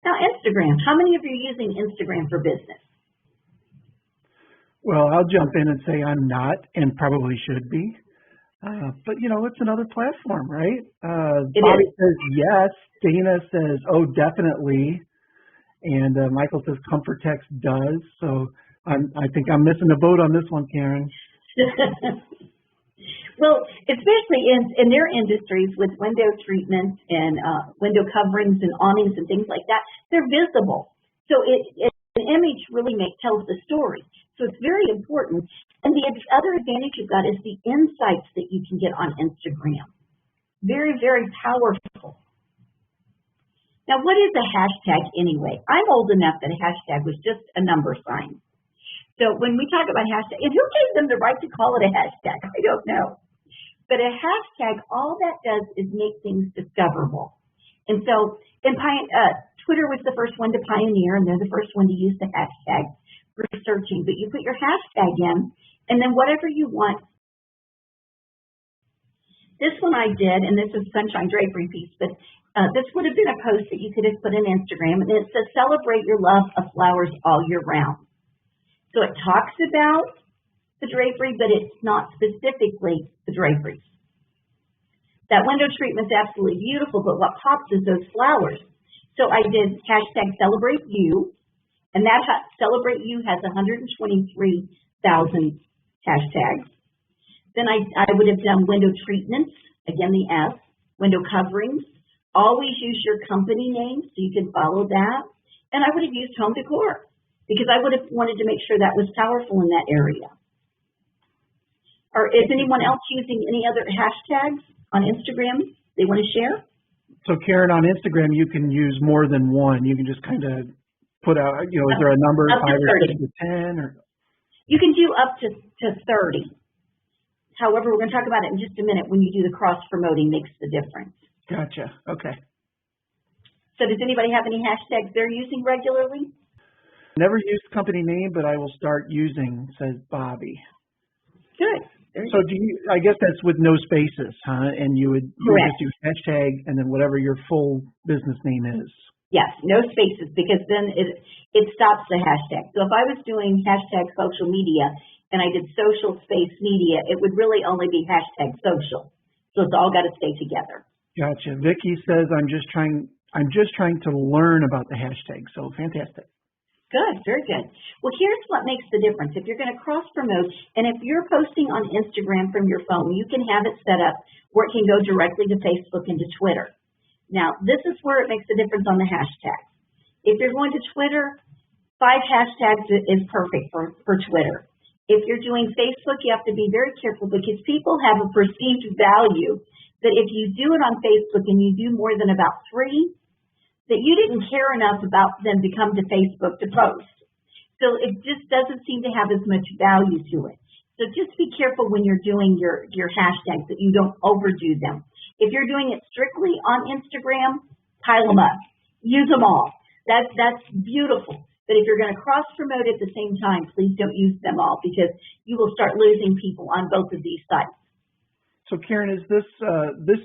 Now, Instagram. How many of you are using Instagram for business? Well, I'll jump in and say I'm not and probably should be. But, it's another platform, right? It Bobby is. says yes. Dana says, oh, definitely. And Michael says ComfortText does. So I think I'm missing the boat on this one, Karen. Well, especially in their industries with window treatments and window coverings and awnings and things like that, they're visible. So an image really tells the story. So it's very important. And the other advantage you've got is the insights that you can get on Instagram. Very, very powerful. Now, what is a hashtag anyway? I'm old enough that a hashtag was just a number sign. So when we talk about hashtag, and who gave them the right to call it a hashtag? I don't know. But a hashtag, all that does is make things discoverable. And so Twitter was the first one to pioneer, and they're the first one to use the hashtag for searching. But you put your hashtag in, and then whatever you want. This one I did, and this is Sunshine Drapery piece, but this would have been a post that you could have put on Instagram, and it says, celebrate your love of flowers all year round. So it talks about the drapery, but it's not specifically the draperies. That window treatment's absolutely beautiful, but what pops is those flowers. So I did hashtag celebrate you, and that celebrate you has 123,000 hashtags. Then I would have done window treatments, again the S, window coverings. Always use your company name so you can follow that. And I would have used home decor because I would have wanted to make sure that was powerful in that area. Or is anyone else using any other hashtags on Instagram they want to share? So, Karen, on Instagram, you can use more than one. You can just kind of put out, is there a number, 5 or 6 or 10? Or? You can do up to 30. However, we're going to talk about it in just a minute when you do the cross-promoting makes the difference. Gotcha. Okay. So does anybody have any hashtags they're using regularly? Never used company name, but I will start using, says Bobby. Good. So I guess that's with no spaces, huh? And you would just do hashtag and then whatever your full business name is. Yes, no spaces, because then it stops the hashtag. So if I was doing hashtag social media and I did social space media, it would really only be hashtag social. So it's all got to stay together. Gotcha. Vicky says I'm just trying to learn about the hashtag. So fantastic. Good, very good. Well, here's what makes the difference. If you're going to cross-promote, and if you're posting on Instagram from your phone, you can have it set up where it can go directly to Facebook and to Twitter. Now, this is where it makes a difference on the hashtags. If you're going to Twitter, 5 hashtags is perfect for Twitter. If you're doing Facebook, you have to be very careful because people have a perceived value that if you do it on Facebook and you do more than about 3, that you didn't care enough about them to come to Facebook to post. So it just doesn't seem to have as much value to it. So just be careful when you're doing your hashtags that you don't overdo them. If you're doing it strictly on Instagram, pile them up. Use them all. That's beautiful. But if you're going to cross-promote at the same time, please don't use them all because you will start losing people on both of these sites. So, Karen, is this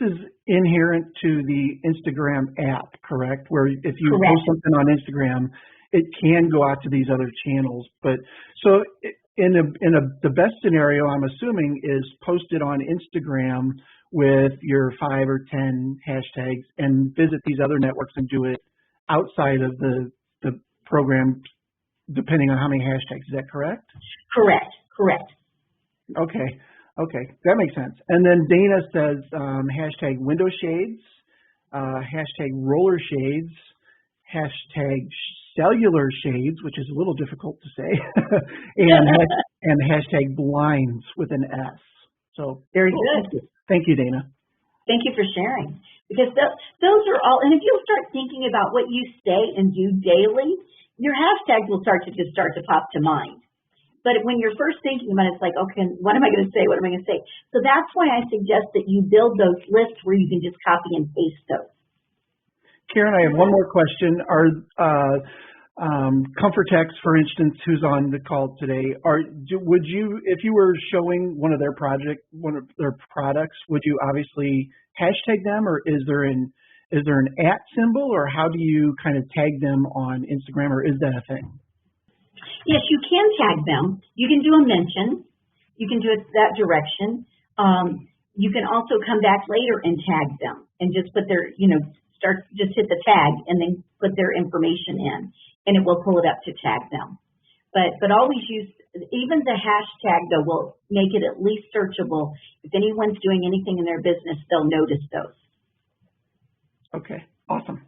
is inherent to the Instagram app, correct? Where if you post something on Instagram, it can go out to these other channels. But so, the best scenario, I'm assuming, is posted on Instagram with your 5 or 10 hashtags, and visit these other networks and do it outside of the program, depending on how many hashtags. Is that correct? Correct. Okay, that makes sense. And then Dana says hashtag window shades, hashtag roller shades, hashtag cellular shades, which is a little difficult to say, and hashtag blinds with an S. So very good. Thank you, Dana. Thank you for sharing. Because those are all, and if you'll start thinking about what you say and do daily, your hashtags will start to pop to mind. But when you're first thinking about it, it's like, okay, what am I going to say? What am I going to say? So that's why I suggest that you build those lists where you can just copy and paste those. Karen, I have one more question. Are ComfortText, for instance, who's on the call today, would you, if you were showing one of their products, would you obviously hashtag them, or is there is there an @ symbol, or how do you kind of tag them on Instagram, or is that a thing? Yes, you can tag them. You can do a mention. You can do it that direction. You can also come back later and tag them and just put their, just hit the tag and then put their information in, and it will pull it up to tag them. But always use, even the hashtag though will make it at least searchable. If anyone's doing anything in their business, they'll notice those. Okay, awesome.